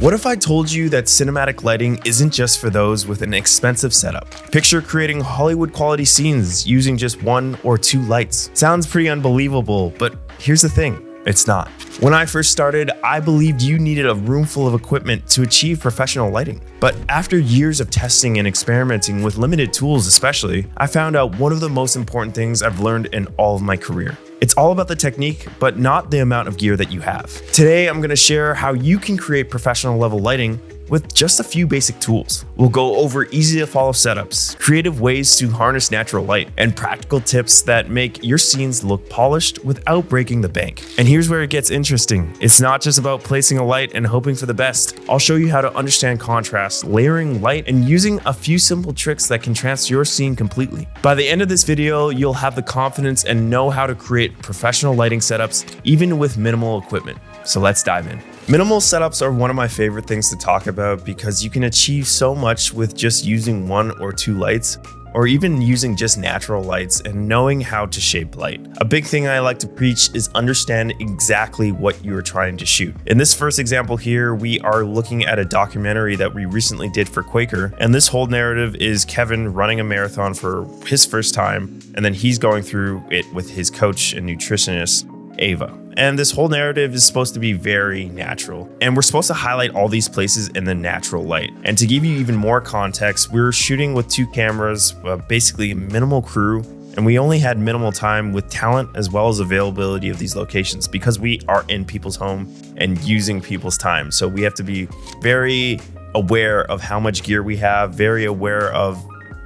What if I told you that cinematic lighting isn't just for those with an expensive setup? Picture creating Hollywood quality scenes using just 1 or 2 lights. Sounds pretty unbelievable, but here's the thing, it's not. When I first started, I believed you needed a room full of equipment to achieve professional lighting. But after years of testing and experimenting with limited tools especially, I found out one of the most important things I've learned in all of my career. It's all about the technique, but not the amount of gear that you have. Today, I'm gonna share how you can create professional level lighting with just a few basic tools. We'll go over easy to follow setups, creative ways to harness natural light, and practical tips that make your scenes look polished without breaking the bank. And here's where it gets interesting. It's not just about placing a light and hoping for the best. I'll show you how to understand contrast, layering light, and using a few simple tricks that can transform your scene completely. By the end of this video, you'll have the confidence and know how to create professional lighting setups, even with minimal equipment. So let's dive in. Minimal setups are one of my favorite things to talk about because you can achieve so much with just using 1 or 2 lights, or even using just natural lights and knowing how to shape light. A big thing I like to preach is understand exactly what you are trying to shoot. In this first example here, we are looking at a documentary that we recently did for Quaker, and this whole narrative is Kevin running a marathon for his first time, and then he's going through it with his coach and nutritionist, Ava. And this whole narrative is supposed to be very natural. And we're supposed to highlight all these places in the natural light. And to give you even more context, we're shooting with 2 cameras, basically a minimal crew, and we only had minimal time with talent as well as availability of these locations because we are in people's home and using people's time. So we have to be very aware of how much gear we have, very aware of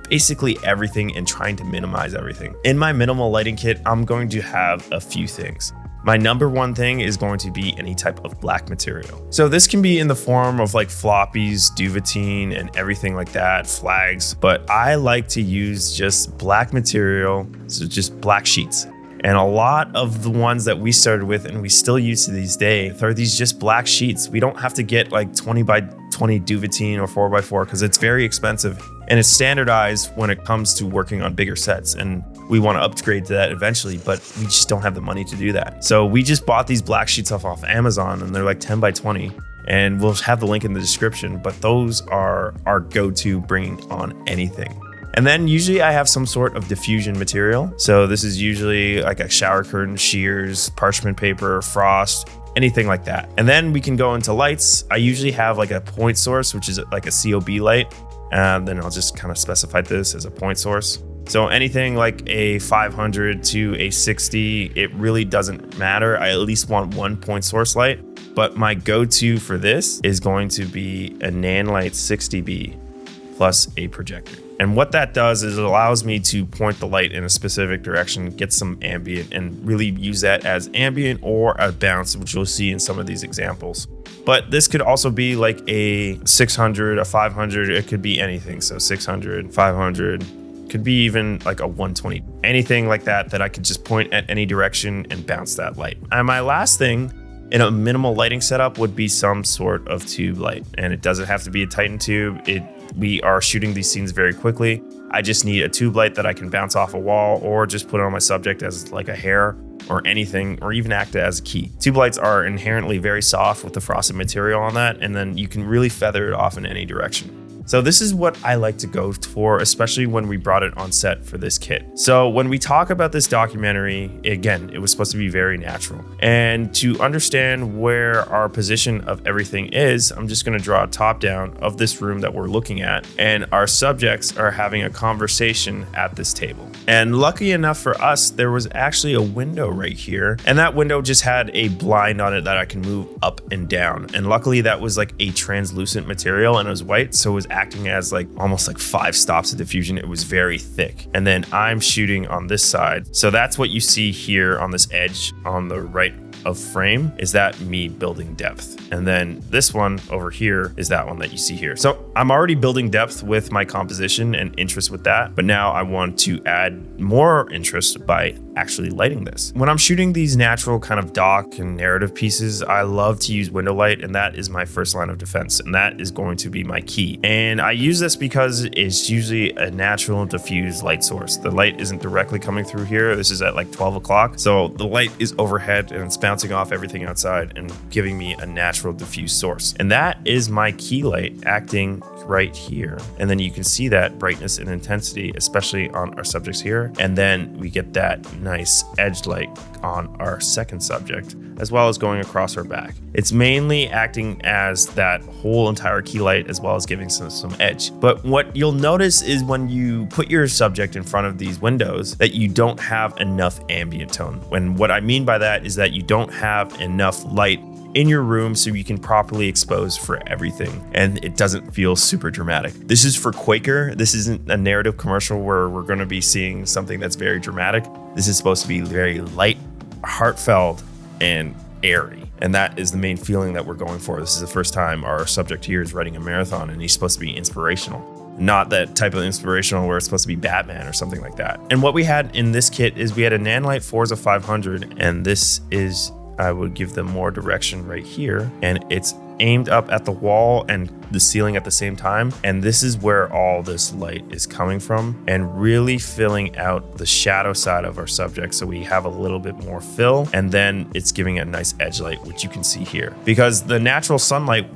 basically everything and trying to minimize everything. In my minimal lighting kit, I'm going to have a few things. My number one thing is going to be any type of black material. So this can be in the form of like floppies, duvetine, and everything like that, flags, but I like to use just black material, so just black sheets. And a lot of the ones that we started with and we still use to these days are these just black sheets. We don't have to get like 20 by 20 duvetine or 4x4 because it's very expensive and it's standardized when it comes to working on bigger sets. And we want to upgrade to that eventually, but we just don't have the money to do that. So we just bought these black sheets off Amazon and they're like 10 by 20 and we'll have the link in the description, but those are our go-to bringing on anything. And then usually I have some sort of diffusion material. So this is usually like a shower curtain, shears, parchment paper, frost, anything like that. And then we can go into lights. I usually have like a point source, which is like a COB light. And then I'll just kind of specify this as a point source. So anything like a 500 to a 60, it really doesn't matter. I at least want 1 point source light, but my go-to for this is going to be a Nanlite 60B plus a projector. And what that does is it allows me to point the light in a specific direction, get some ambient, and really use that as ambient or a bounce, which you'll see in some of these examples. But this could also be like a 600, a 500, it could be anything. So 600, 500, could be even like a 120, anything like that I could just point at any direction and bounce that light. And my last thing in a minimal lighting setup would be some sort of tube light. And it doesn't have to be a Titan tube. We are shooting these scenes very quickly. I just need a tube light that I can bounce off a wall or just put on my subject as like a hair or anything, or even act as a key. Tube lights are inherently very soft with the frosted material on that, and then you can really feather it off in any direction. So this is what I like to go for, especially when we brought it on set for this kit. So when we talk about this documentary, again, it was supposed to be very natural. And to understand where our position of everything is, I'm just gonna draw a top down of this room that we're looking at. And our subjects are having a conversation at this table. And lucky enough for us, there was actually a window right here. And that window just had a blind on it that I can move up and down. And luckily that was like a translucent material and it was white. So it was acting as like almost like 5 stops of diffusion. It was very thick. And then I'm shooting on this side. So that's what you see here on this edge on the right of frame, is that me building depth. And then this one over here is that one that you see here. So I'm already building depth with my composition and interest with that, but now I want to add more interest by actually lighting this. When I'm shooting these natural kind of doc and narrative pieces, I love to use window light, and that is my first line of defense, and that is going to be my key. And I use this because it's usually a natural diffuse light source. The light isn't directly coming through here. This is at like 12 o'clock. So the light is overhead and it's bouncing off everything outside and giving me a natural diffuse source. And that is my key light acting right here. And then you can see that brightness and intensity, especially on our subjects here. And then we get that nice edge light on our second subject, as well as going across our back. It's mainly acting as that whole entire key light, as well as giving some edge. But what you'll notice is when you put your subject in front of these windows, that you don't have enough ambient tone. And what I mean by that is that you don't have enough light in your room so you can properly expose for everything, and it doesn't feel super dramatic. This is for Quaker. This isn't a narrative commercial where we're going to be seeing something that's very dramatic. This is supposed to be very light, heartfelt, and airy. And that is the main feeling that we're going for. This is the first time our subject here is writing a marathon, and he's supposed to be inspirational. Not that type of inspirational where it's supposed to be Batman or something like that. And what we had in this kit is we had a Nanlite Forza 500, and this is, I would give them more direction right here, and it's aimed up at the wall and the ceiling at the same time. And this is where all this light is coming from, and really filling out the shadow side of our subject so we have a little bit more fill, and then it's giving a nice edge light, which you can see here. Because the natural sunlight,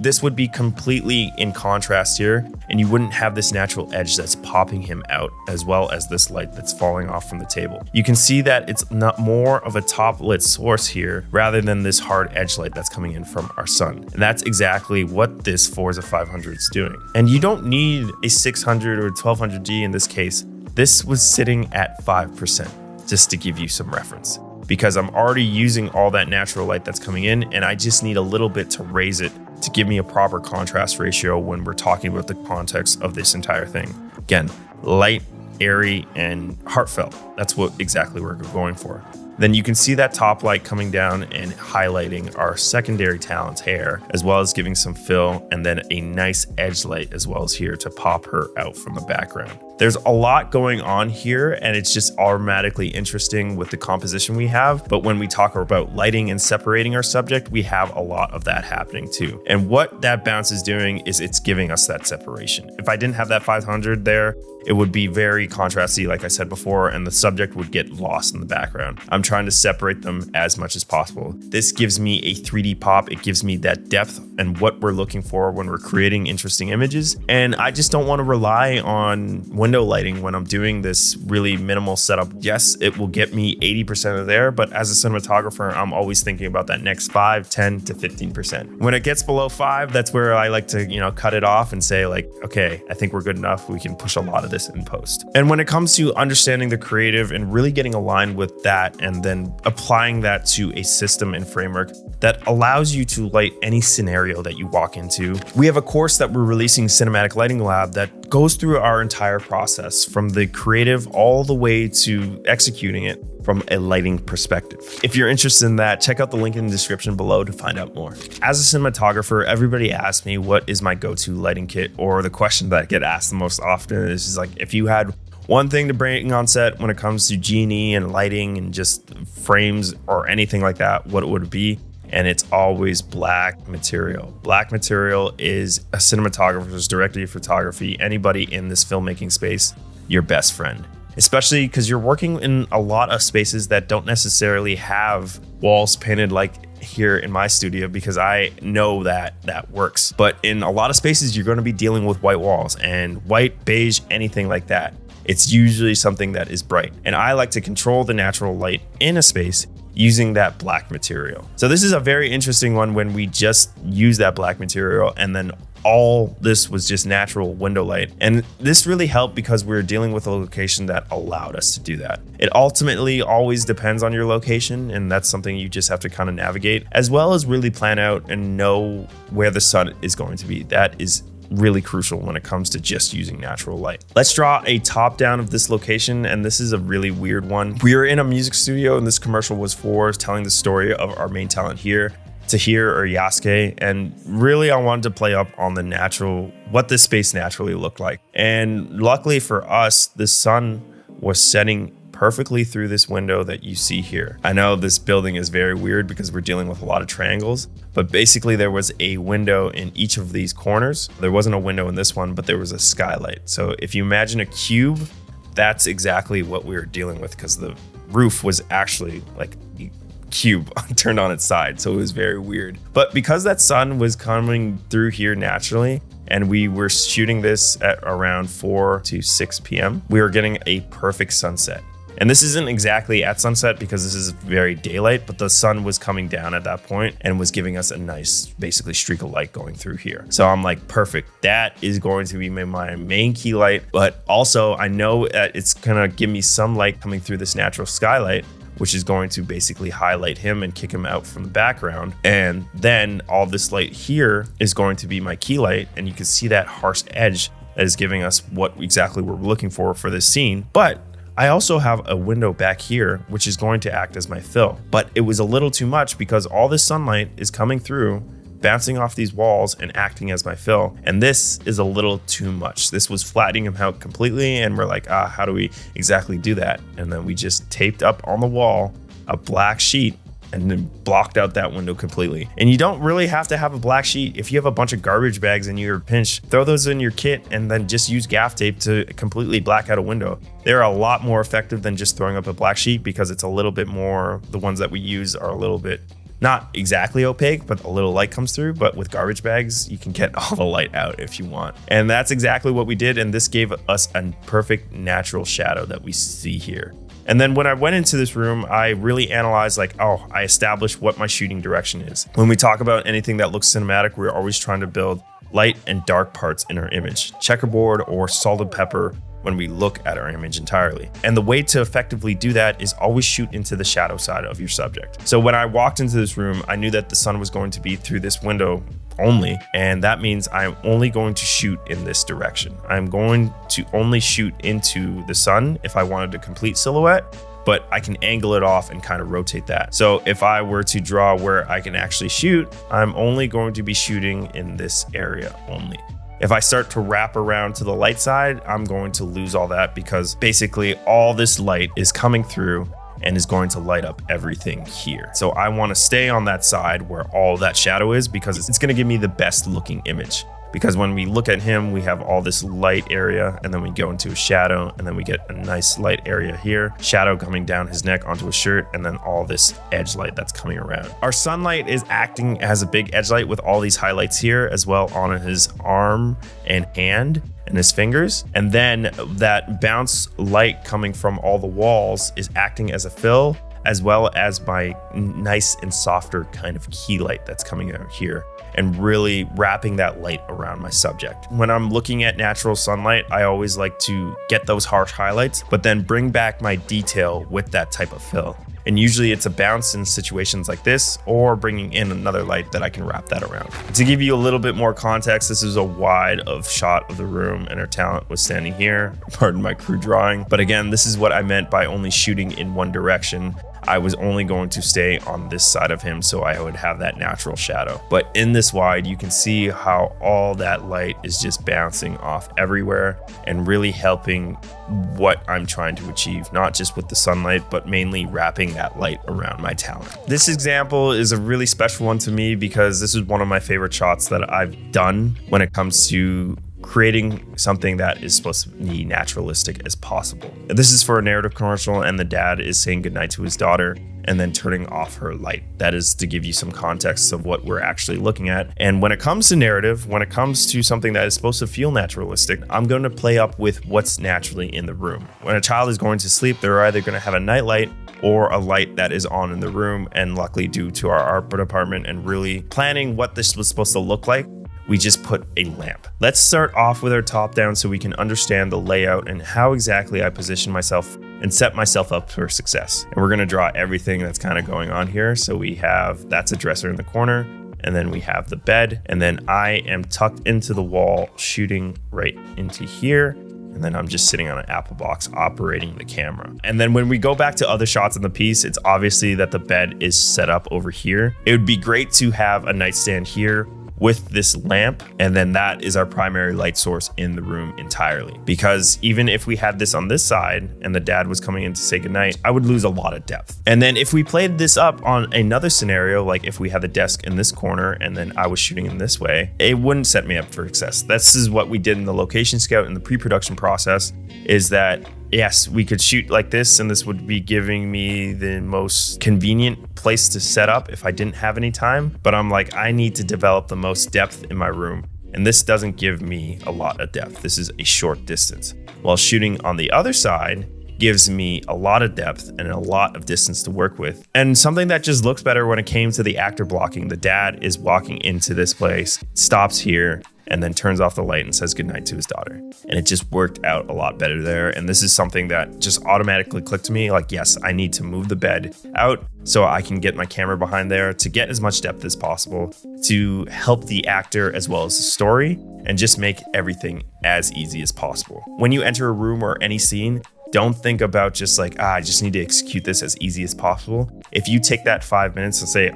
this would be completely in contrast here, and you wouldn't have this natural edge that's popping him out, as well as this light that's falling off from the table. You can see that it's not more of a top lit source here rather than this hard edge light that's coming in from our sun. And that's exactly what this Forza 500 is doing. And you don't need a 600 or 1200D in this case. This was sitting at 5%, just to give you some reference, because I'm already using all that natural light that's coming in, and I just need a little bit to raise it to give me a proper contrast ratio when we're talking about the context of this entire thing. Again, light, airy, and heartfelt. That's what exactly we're going for. Then you can see that top light coming down and highlighting our secondary talent's hair, as well as giving some fill, and then a nice edge light as well as here to pop her out from the background. There's a lot going on here, and it's just automatically interesting with the composition we have. But when we talk about lighting and separating our subject, we have a lot of that happening too. And what that bounce is doing is it's giving us that separation. If I didn't have that 500 there, it would be very contrasty, like I said before, and the subject would get lost in the background. I'm trying to separate them as much as possible. This gives me a 3D pop. It gives me that depth and what we're looking for when we're creating interesting images. And I just don't want to rely on window lighting when I'm doing this really minimal setup. Yes, it will get me 80% of there, but as a cinematographer, I'm always thinking about that next 5, 10 to 15%. When it gets below 5, that's where I like to, cut it off and say like, okay, I think we're good enough. We can push a lot of this in post. And when it comes to understanding the creative and really getting aligned with that, and then applying that to a system and framework that allows you to light any scenario that you walk into, we have a course that we're releasing, Cinematic Lighting Lab, that goes through our entire process from the creative all the way to executing it from a lighting perspective. If you're interested in that, check out the link in the description below to find out more. As a cinematographer, everybody asks me what is my go-to lighting kit, or the question that I get asked the most often is just like, if you had one thing to bring on set when it comes to G&E and lighting and just frames or anything like that, what would it be? And it's always black material. Black material is a cinematographer's director of photography, anybody in this filmmaking space, your best friend. Especially because you're working in a lot of spaces that don't necessarily have walls painted like here in my studio, because I know that that works. But in a lot of spaces, you're going to be dealing with white walls, and white, beige, anything like that. It's usually something that is bright. And I like to control the natural light in a space using that black material. So this is a very interesting one when we just use that black material, and then all this was just natural window light. And this really helped because we were dealing with a location that allowed us to do that. It ultimately always depends on your location, and that's something you just have to kind of navigate, as well as really plan out and know where the sun is going to be. That is really crucial when it comes to just using natural light. Let's draw a top down of this location, and this is a really weird one. We were in a music studio, and this commercial was for telling the story of our main talent here, Tahir or Yasuke, and really I wanted to play up on the natural, what this space naturally looked like. And luckily for us, the sun was setting perfectly through this window that you see here. I know this building is very weird because we're dealing with a lot of triangles, but basically there was a window in each of these corners. There wasn't a window in this one, but there was a skylight. So if you imagine a cube, that's exactly what we were dealing with, because the roof was actually like a cube turned on its side. So it was very weird. But because that sun was coming through here naturally, and we were shooting this at around 4 to 6 p.m., we were getting a perfect sunset. And this isn't exactly at sunset because this is very daylight, but the sun was coming down at that point and was giving us a nice, basically streak of light going through here. So I'm like, perfect. That is going to be my main key light. But also I know that it's gonna give me some light coming through this natural skylight, which is going to basically highlight him and kick him out from the background. And then all this light here is going to be my key light. And you can see that harsh edge that is giving us what exactly we're looking for this scene. But I also have a window back here, which is going to act as my fill. But it was a little too much because all this sunlight is coming through, bouncing off these walls and acting as my fill. And this is a little too much. This was flattening him out completely. And we're like, how do we exactly do that? And then we just taped up on the wall a black sheet and then blocked out that window completely. And you don't really have to have a black sheet. If you have a bunch of garbage bags and you're pinched, throw those in your kit and then just use gaff tape to completely black out a window. They're a lot more effective than just throwing up a black sheet because it's a little bit more, the ones that we use are a little bit not exactly opaque, but a little light comes through. But with garbage bags, you can get all the light out if you want. And that's exactly what we did. And this gave us a perfect natural shadow that we see here. And then when I went into this room, I really analyzed I established what my shooting direction is. When we talk about anything that looks cinematic, we're always trying to build light and dark parts in our image, checkerboard or salt and pepper when we look at our image entirely. And the way to effectively do that is always shoot into the shadow side of your subject. So when I walked into this room, I knew that the sun was going to be through this window only, and that means I'm only going to shoot in this direction. I'm going to only shoot into the sun if I wanted a complete silhouette, but I can angle it off and kind of rotate that. So if I were to draw where I can actually shoot, I'm only going to be shooting in this area only. If I start to wrap around to the light side, I'm going to lose all that because basically all this light is coming through and is going to light up everything here. So I want to stay on that side where all that shadow is because it's going to give me the best looking image. Because when we look at him, we have all this light area and then we go into a shadow and then we get a nice light area here, shadow coming down his neck onto his shirt, and then all this edge light that's coming around. Our sunlight is acting as a big edge light with all these highlights here as well on his arm and hand and his fingers. And then that bounce light coming from all the walls is acting as a fill, as well as my nice and softer kind of key light that's coming out here and really wrapping that light around my subject. When I'm looking at natural sunlight, I always like to get those harsh highlights, but then bring back my detail with that type of fill. And usually it's a bounce in situations like this or bringing in another light that I can wrap that around. To give you a little bit more context, this is a wide of shot of the room and our talent was standing here, pardon my crude drawing. But again, this is what I meant by only shooting in one direction. I was only going to stay on this side of him so I would have that natural shadow. But in this wide, you can see how all that light is just bouncing off everywhere and really helping what I'm trying to achieve, not just with the sunlight, but mainly wrapping that light around my talent. This example is a really special one to me because this is one of my favorite shots that I've done when it comes to creating something that is supposed to be naturalistic as possible. This is for a narrative commercial and the dad is saying goodnight to his daughter and then turning off her light. That is to give you some context of what we're actually looking at. And when it comes to narrative, when it comes to something that is supposed to feel naturalistic, I'm going to play up with what's naturally in the room. When a child is going to sleep, they're either going to have a night light or a light that is on in the room. And luckily, due to our art department and really planning what this was supposed to look like, we just put a lamp. Let's start off with our top down so we can understand the layout and how exactly I position myself and set myself up for success. And we're gonna draw everything that's kind of going on here. So we have, that's a dresser in the corner, and then we have the bed, and then I am tucked into the wall, shooting right into here. And then I'm just sitting on an Apple box operating the camera. And then when we go back to other shots in the piece, it's obviously that the bed is set up over here. It would be great to have a nightstand here with this lamp, and then that is our primary light source in the room entirely. Because even if we had this on this side and the dad was coming in to say goodnight, I would lose a lot of depth. And then if we played this up on another scenario, like if we had the desk in this corner and then I was shooting in this way, it wouldn't set me up for success. This is what we did in the location scout and the pre-production process, is that yes, we could shoot like this and this would be giving me the most convenient place to set up if I didn't have any time. But I'm like, I need to develop the most depth in my room. And this doesn't give me a lot of depth. This is a short distance. While shooting on the other side gives me a lot of depth and a lot of distance to work with. And something that just looks better when it came to the actor blocking. The dad is walking into this place, stops here, and then turns off the light and says goodnight to his daughter. And it just worked out a lot better there. And this is something that just automatically clicked to me, like, yes, I need to move the bed out so I can get my camera behind there to get as much depth as possible, to help the actor as well as the story, and just make everything as easy as possible. When you enter a room or any scene, don't think about just like, I just need to execute this as easy as possible. If you take that 5 minutes and say,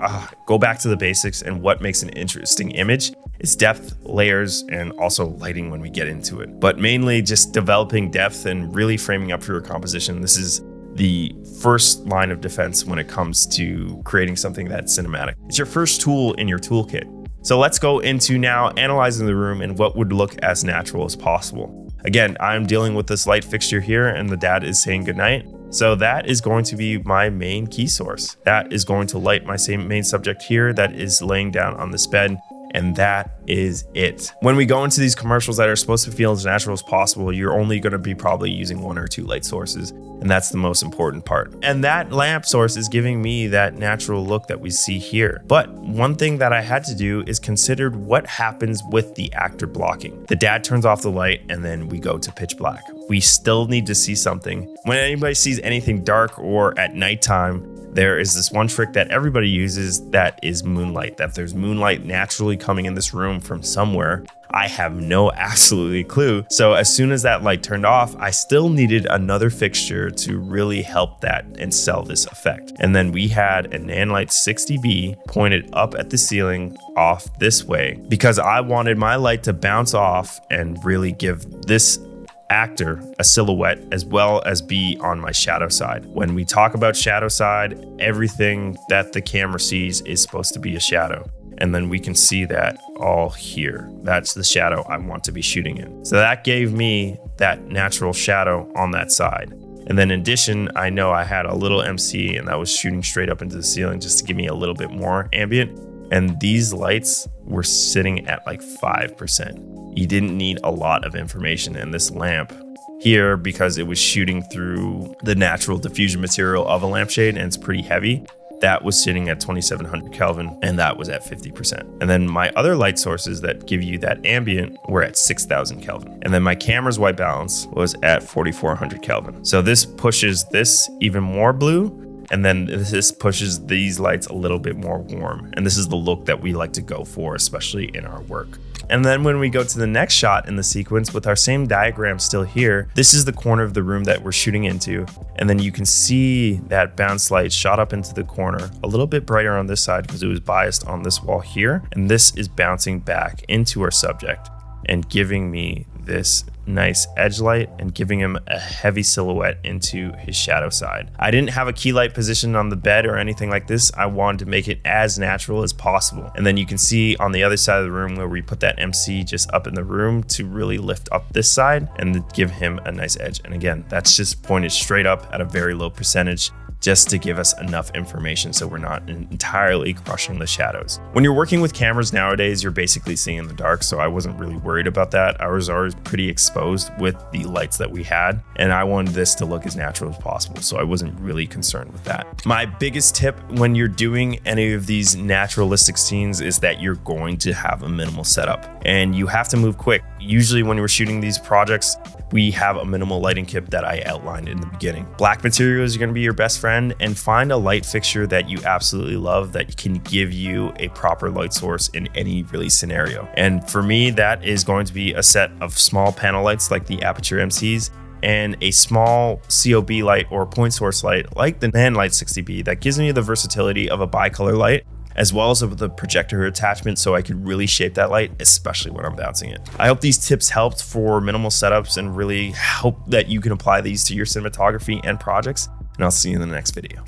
go back to the basics, and what makes an interesting image is depth, layers, and also lighting when we get into it. But mainly just developing depth and really framing up for your composition. This is the first line of defense when it comes to creating something that's cinematic. It's your first tool in your toolkit. So let's go into now analyzing the room and what would look as natural as possible. Again, I'm dealing with this light fixture here and the dad is saying goodnight. So that is going to be my main key source. That is going to light my same main subject here that is laying down on this bed. And that is it. When we go into these commercials that are supposed to feel as natural as possible, you're only going to be probably using 1 or 2 light sources. And that's the most important part. And that lamp source is giving me that natural look that we see here. But one thing that I had to do is consider what happens with the actor blocking. The dad turns off the light and then we go to pitch black. We still need to see something. When anybody sees anything dark or at nighttime, there is this one trick that everybody uses, that is moonlight, that there's moonlight naturally coming in this room from somewhere. I have no absolutely clue. So as soon as that light turned off, I still needed another fixture to really help that and sell this effect. And then we had a Nanlite 60B pointed up at the ceiling off this way because I wanted my light to bounce off and really give this actor a silhouette as well as be on my shadow side. When we talk about shadow side, everything that the camera sees is supposed to be a shadow. And then we can see that all here. That's the shadow I want to be shooting in. So that gave me that natural shadow on that side. And then in addition, I know I had a little MC and that was shooting straight up into the ceiling just to give me a little bit more ambient. And these lights were sitting at like 5%. You didn't need a lot of information in this lamp here because it was shooting through the natural diffusion material of a lampshade and it's pretty heavy. That was sitting at 2700 Kelvin and that was at 50%. And then my other light sources that give you that ambient were at 6000 Kelvin. And then my camera's white balance was at 4400 Kelvin. So this pushes this even more blue. And then this pushes these lights a little bit more warm. And this is the look that we like to go for, especially in our work. And then when we go to the next shot in the sequence with our same diagram still here, this is the corner of the room that we're shooting into. And then you can see that bounce light shot up into the corner, a little bit brighter on this side because it was biased on this wall here. And this is bouncing back into our subject and giving me this nice edge light and giving him a heavy silhouette into his shadow side. I didn't have a key light positioned on the bed or anything like this. I wanted to make it as natural as possible. And then you can see on the other side of the room where we put that MC just up in the room to really lift up this side and give him a nice edge. And again, that's just pointed straight up at a very low percentage, just to give us enough information so we're not entirely crushing the shadows. When you're working with cameras nowadays, you're basically seeing in the dark, so I wasn't really worried about that. I was always pretty exposed with the lights that we had, and I wanted this to look as natural as possible, so I wasn't really concerned with that. My biggest tip when you're doing any of these naturalistic scenes is that you're going to have a minimal setup, and you have to move quick. Usually when we're shooting these projects, we have a minimal lighting kit that I outlined in the beginning. Black materials are gonna be your best friend, and find a light fixture that you absolutely love that can give you a proper light source in any release scenario. And for me, that is going to be a set of small panel lights like the Aperture MCs and a small COB light or point source light like the Nanlite 60B that gives me the versatility of a bicolor light as well as the projector attachment so I could really shape that light, especially when I'm bouncing it. I hope these tips helped for minimal setups and really hope that you can apply these to your cinematography and projects, and I'll see you in the next video.